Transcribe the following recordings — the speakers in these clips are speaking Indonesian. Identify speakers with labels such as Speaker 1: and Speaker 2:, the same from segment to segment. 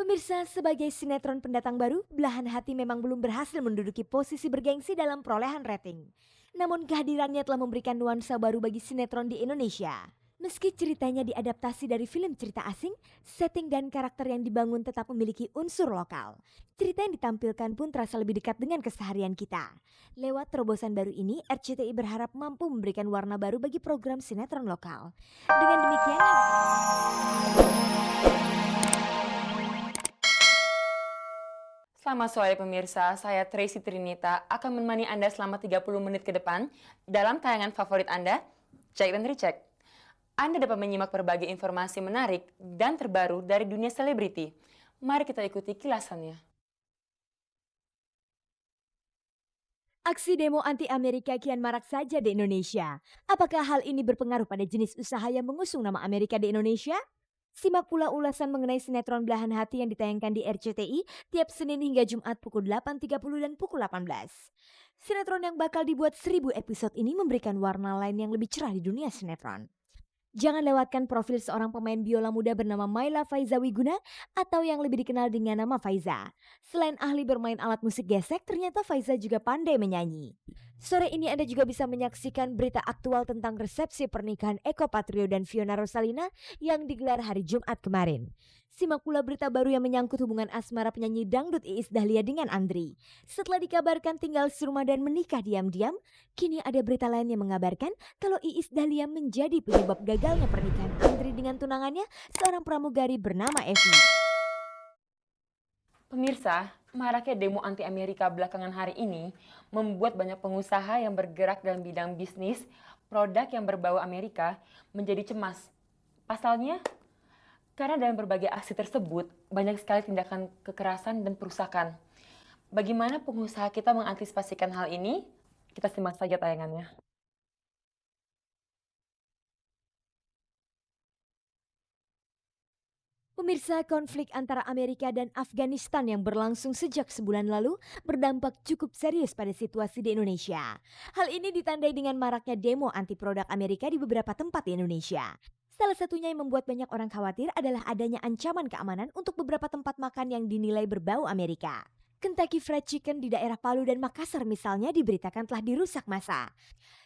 Speaker 1: Pemirsa, sebagai sinetron pendatang baru, Belahan Hati memang belum berhasil menduduki posisi bergengsi dalam perolehan rating. Namun kehadirannya telah memberikan nuansa baru bagi sinetron di Indonesia. Meski ceritanya diadaptasi dari film cerita asing, setting dan karakter yang dibangun tetap memiliki unsur lokal. Cerita yang ditampilkan pun terasa lebih dekat dengan keseharian kita. Lewat terobosan baru ini, RCTI berharap mampu memberikan warna baru bagi program sinetron lokal. Dengan demikian,
Speaker 2: Selamat sore pemirsa, saya Tracy Trinita akan menemani Anda selama 30 menit ke depan dalam tayangan favorit Anda, Cek dan Recheck. Anda dapat menyimak berbagai informasi menarik dan terbaru dari dunia selebriti. Mari kita ikuti kilasannya.
Speaker 1: aksi demo anti-Amerika kian marak saja di Indonesia. Apakah hal ini berpengaruh pada jenis usaha yang mengusung nama Amerika di Indonesia? Simak pula ulasan mengenai sinetron Belahan Hati yang ditayangkan di RCTI tiap Senin hingga Jumat pukul 8.30 dan pukul 18. Sinetron yang bakal dibuat 1000 episode ini memberikan warna lain yang lebih cerah di dunia sinetron. Jangan lewatkan profil seorang pemain biola muda bernama Maila Faiza Wiguna atau yang lebih dikenal dengan nama Faiza. Selain ahli bermain alat musik gesek, ternyata Faiza juga pandai menyanyi. Sore ini Anda juga bisa menyaksikan berita aktual tentang resepsi pernikahan Eko Patrio dan Fiona Rosalina yang digelar hari Jumat kemarin. Simak pula berita baru yang menyangkut hubungan asmara penyanyi dangdut Iis Dahlia dengan Andri. Setelah dikabarkan tinggal serumah dan menikah diam-diam, kini ada berita lain yang mengabarkan kalau Iis Dahlia menjadi penyebab gagalnya pernikahan Andri dengan tunangannya, seorang pramugari bernama Evi.
Speaker 2: Pemirsa, maraknya demo anti-Amerika belakangan hari ini membuat banyak pengusaha yang bergerak dalam bidang bisnis, produk yang berbau Amerika menjadi cemas. Pasalnya, karena dalam berbagai aksi tersebut, banyak sekali tindakan kekerasan dan perusakan. Bagaimana pengusaha kita mengantisipasikan hal ini? Kita simak saja tayangannya.
Speaker 1: Pemirsa, konflik antara Amerika dan Afghanistan yang berlangsung sejak sebulan lalu berdampak cukup serius pada situasi di Indonesia. Hal ini ditandai dengan maraknya demo anti produk Amerika di beberapa tempat di Indonesia. Salah satunya yang membuat banyak orang khawatir adalah adanya ancaman keamanan untuk beberapa tempat makan yang dinilai berbau Amerika. Kentucky Fried Chicken di daerah Palu dan Makassar misalnya diberitakan telah dirusak massa.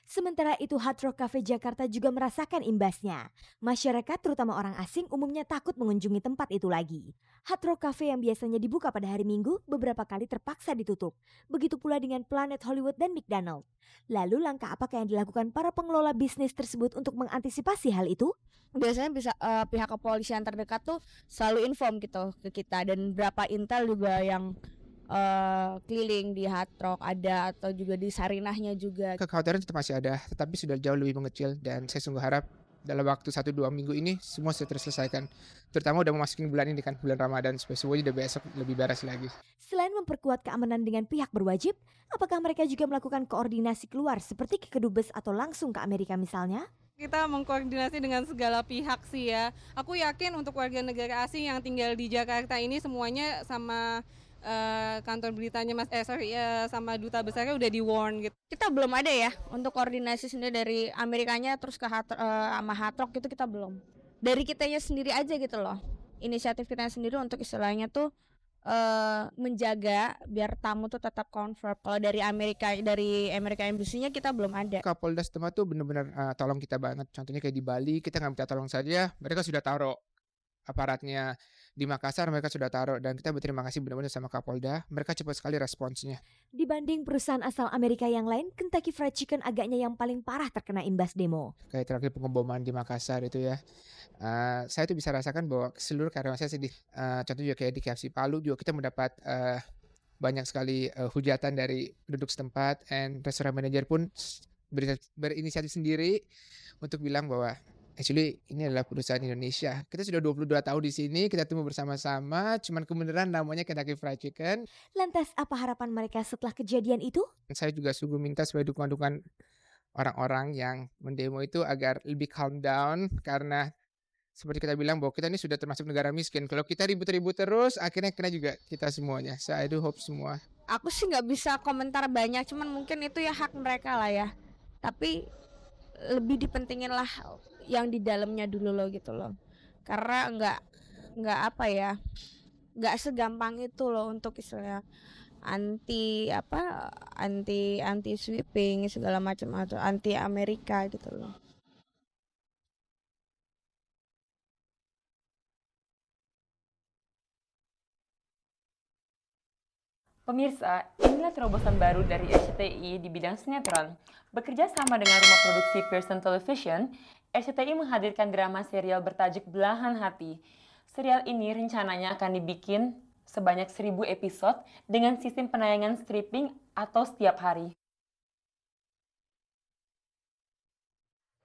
Speaker 1: Sementara itu Hard Rock Cafe Jakarta juga merasakan imbasnya. Masyarakat terutama orang asing umumnya takut mengunjungi tempat itu lagi. Hard Rock Cafe yang biasanya dibuka pada hari Minggu beberapa kali terpaksa ditutup. Begitu pula dengan Planet Hollywood dan McDonald. Lalu langkah apakah yang dilakukan para pengelola bisnis tersebut untuk mengantisipasi hal itu?
Speaker 3: Biasanya pihak kepolisian terdekat tuh selalu inform gitu ke kita, dan berapa intel juga yang keliling di Hard Rock ada, atau juga di Sarinahnya juga.
Speaker 4: Kekhawatiran tetap masih ada, tetapi sudah jauh lebih mengecil dan saya sungguh harap dalam waktu 1-2 minggu ini semua sudah terselesaikan. Terutama udah memasuki bulan ini kan, bulan Ramadan, supaya semuanya udah besok lebih beres lagi.
Speaker 1: Selain memperkuat keamanan dengan pihak berwajib, apakah mereka juga melakukan koordinasi keluar seperti ke kedubes atau langsung ke Amerika misalnya?
Speaker 5: Kita mengkoordinasi dengan segala pihak sih ya. Aku yakin untuk warga negara asing yang tinggal di Jakarta ini semuanya sama kantor beritanya sama duta besarnya udah di-warn gitu.
Speaker 3: Kita belum ada ya untuk koordinasi sendiri dari Amerikanya terus ke sama Hard Rock, gitu kita belum. Dari kitanya sendiri aja gitu loh. Inisiatif kita sendiri untuk istilahnya tuh menjaga biar tamu tuh tetap comfort. Kalau dari Amerika Embassy-nya kita belum ada.
Speaker 4: Kapolda setempat tuh benar-benar tolong kita banget. Contohnya kayak di Bali, kita nggak minta tolong saja, mereka sudah taruh aparatnya. Di Makassar mereka sudah taruh, dan kita berterima kasih benar-benar sama Kapolda. Mereka cepat sekali responsnya.
Speaker 1: Dibanding perusahaan asal Amerika yang lain, Kentucky Fried Chicken agaknya yang paling parah terkena imbas demo.
Speaker 4: Kayak terakhir pengeboman di Makassar itu ya. Saya tuh bisa rasakan bahwa seluruh karyawan saya sedih. Contoh juga kayak di KFC Palu juga kita mendapat banyak sekali hujatan dari penduduk setempat, dan restoran manajer pun berinisiatif sendiri untuk bilang bahwa actually ini adalah perusahaan Indonesia. Kita sudah 22 tahun di sini, kita tumbuh bersama-sama, cuman kebenaran namanya Kentucky Fried Chicken.
Speaker 1: Lantas apa harapan mereka setelah kejadian itu?
Speaker 4: Saya juga sungguh minta supaya dukungan orang-orang yang mendemo itu agar lebih calm down, karena seperti kita bilang bahwa kita ini sudah termasuk negara miskin. Kalau kita ribut-ribut terus, akhirnya kena juga kita semuanya. So I do hope semua.
Speaker 3: Aku sih nggak bisa komentar banyak, cuman mungkin itu ya hak mereka lah ya. Tapi lebih dipentingin lah yang di dalamnya dulu loh gitu loh. Karena nggak apa ya, nggak segampang itu loh untuk istilah anti apa anti anti sweeping segala macam atau anti Amerika gitu loh.
Speaker 2: Pemirsa, inilah terobosan baru dari RCTI di bidang sinetron. Bekerja sama dengan rumah produksi Pearson Television, RCTI menghadirkan drama serial bertajuk Belahan Hati. Serial ini rencananya akan dibikin sebanyak 1.000 episode dengan sistem penayangan stripping atau setiap hari.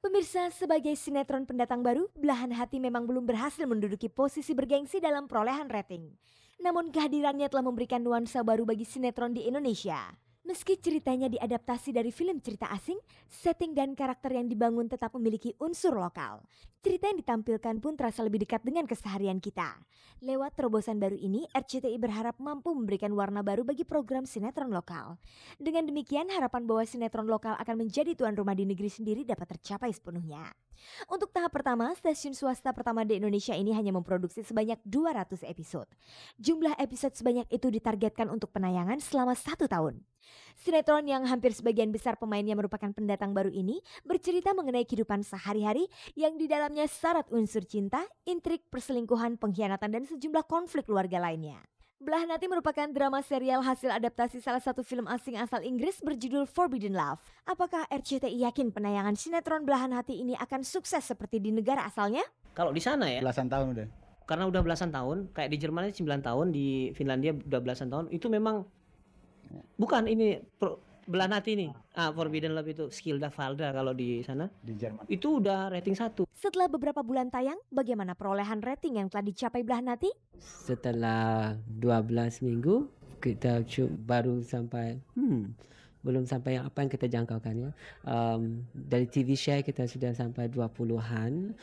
Speaker 1: Pemirsa, sebagai sinetron pendatang baru, Belahan Hati memang belum berhasil menduduki posisi bergengsi dalam perolehan rating. Namun kehadirannya telah memberikan nuansa baru bagi sinetron di Indonesia. Meski ceritanya diadaptasi dari film cerita asing, setting dan karakter yang dibangun tetap memiliki unsur lokal. Cerita yang ditampilkan pun terasa lebih dekat dengan keseharian kita. Lewat terobosan baru ini, RCTI berharap mampu memberikan warna baru bagi program sinetron lokal. Dengan demikian, harapan bahwa sinetron lokal akan menjadi tuan rumah di negeri sendiri dapat tercapai sepenuhnya. Untuk tahap pertama, stasiun swasta pertama di Indonesia ini hanya memproduksi sebanyak 200 episode. Jumlah episode sebanyak itu ditargetkan untuk penayangan selama 1 tahun. Sinetron yang hampir sebagian besar pemainnya merupakan pendatang baru ini bercerita mengenai kehidupan sehari-hari yang di dalamnya syarat unsur cinta, intrik, perselingkuhan, pengkhianatan, dan sejumlah konflik keluarga lainnya. Belahan Hati merupakan drama serial hasil adaptasi salah satu film asing asal Inggris berjudul Forbidden Love. Apakah RCTI yakin penayangan sinetron Belahan Hati ini akan sukses seperti di negara asalnya?
Speaker 6: Kalau di sana ya,
Speaker 7: Belasan tahun udah.
Speaker 6: karena udah belasan tahun, kayak di Jerman itu 9 tahun, di Finlandia udah belasan tahun, itu memang bukan ini Belahan Hati ini. Forbidden Love itu Skilda Valda kalau di sana.
Speaker 7: Di Jerman.
Speaker 6: Itu udah rating 1.
Speaker 1: Setelah beberapa bulan tayang, bagaimana perolehan rating yang telah dicapai Belahan Hati?
Speaker 8: Setelah 12 minggu kita baru sampai belum sampai apa yang kita jangkaukan ya. Dari TV share kita sudah sampai 20-an,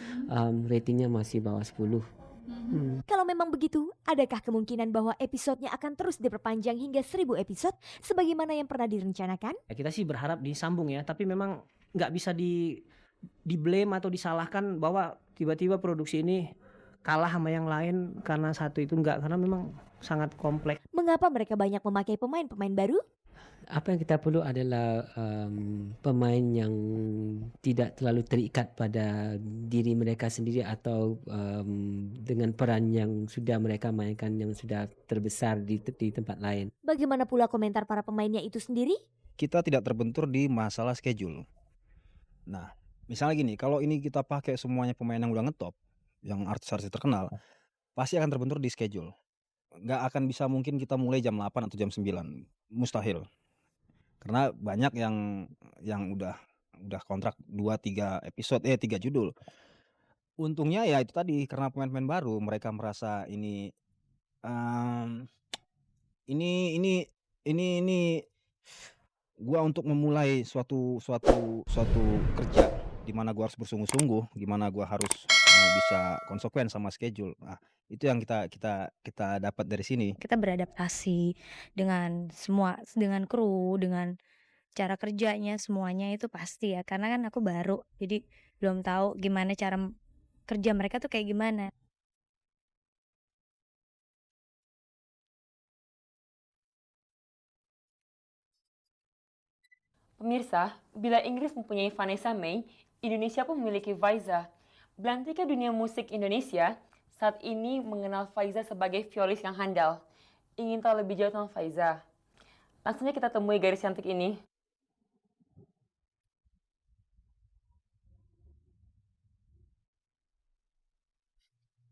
Speaker 8: ratingnya masih bawah 10.
Speaker 1: Kalau memang begitu, adakah kemungkinan bahwa episodenya akan terus diperpanjang hingga 1.000 episode sebagaimana yang pernah direncanakan?
Speaker 6: Ya, kita sih berharap disambung ya, tapi memang nggak bisa di blame atau disalahkan bahwa tiba-tiba produksi ini kalah sama yang lain karena satu itu enggak, karena memang sangat kompleks.
Speaker 1: Mengapa mereka banyak memakai pemain-pemain baru?
Speaker 8: Apa yang kita perlu adalah pemain yang tidak terlalu terikat pada diri mereka sendiri atau dengan peran yang sudah mereka mainkan yang sudah terbesar di tempat lain.
Speaker 1: Bagaimana pula komentar para pemainnya itu sendiri?
Speaker 7: Kita tidak terbentur di masalah schedule. Nah, misalnya gini, kalau ini kita pakai semuanya pemain yang udah ngetop, yang artis-artis terkenal, pasti akan terbentur di schedule. Nggak akan bisa mungkin kita mulai jam 8 atau jam 9. Mustahil. Karena banyak yang udah kontrak 2-3 episode 3 judul. Untungnya ya itu tadi, karena pemain-pemain baru mereka merasa ini gua untuk memulai suatu kerja di mana gua harus bersungguh-sungguh, gimana gua harus bisa konsekuen sama schedule. Nah, itu yang kita dapat dari sini.
Speaker 9: Kita beradaptasi dengan semua, dengan kru, dengan cara kerjanya, semuanya itu pasti ya. Karena kan aku baru, jadi belum tahu gimana cara kerja mereka tuh kayak gimana.
Speaker 2: Pemirsa, bila Inggris mempunyai Vanessa May, Indonesia pun memiliki Faiza. Belantika dunia musik Indonesia saat ini mengenal Faiza sebagai violis yang handal. Ingin tahu lebih jauh tentang Faiza? Langsung aja kita temui garis cantik ini.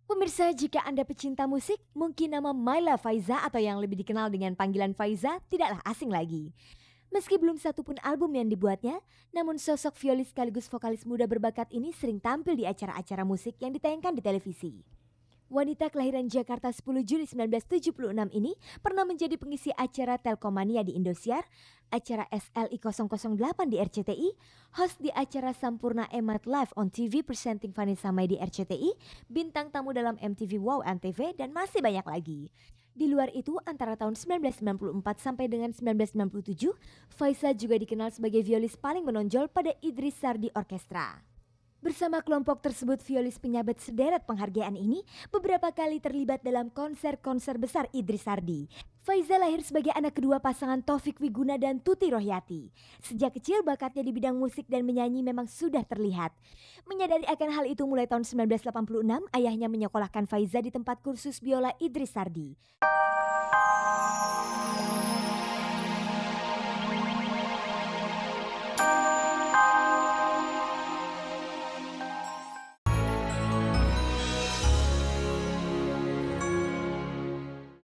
Speaker 1: Pemirsa, jika Anda pecinta musik, mungkin nama Myla Faiza atau yang lebih dikenal dengan panggilan Faiza tidaklah asing lagi. Meski belum satupun album yang dibuatnya, namun sosok violis sekaligus vokalis muda berbakat ini sering tampil di acara-acara musik yang ditayangkan di televisi. Wanita kelahiran Jakarta 10 Juli 1976 ini pernah menjadi pengisi acara Telkomania di Indosiar, acara SLI 008 di RCTI, host di acara Sampurna Emat Live on TV presenting Vanessa May di RCTI, bintang tamu dalam MTV Wow Antv, dan masih banyak lagi. Di luar itu, antara tahun 1994 sampai dengan 1997, Faiza juga dikenal sebagai violis paling menonjol pada Idris Sardi Orkestra. Bersama kelompok tersebut, violis penyabet sederet penghargaan ini beberapa kali terlibat dalam konser-konser besar Idris Sardi. Faiza lahir sebagai anak kedua pasangan Taufik Wiguna dan Tuti Rohyati. Sejak kecil bakatnya di bidang musik dan menyanyi memang sudah terlihat. Menyadari akan hal itu mulai tahun 1986, ayahnya menyekolahkan Faiza di tempat kursus biola Idris Sardi.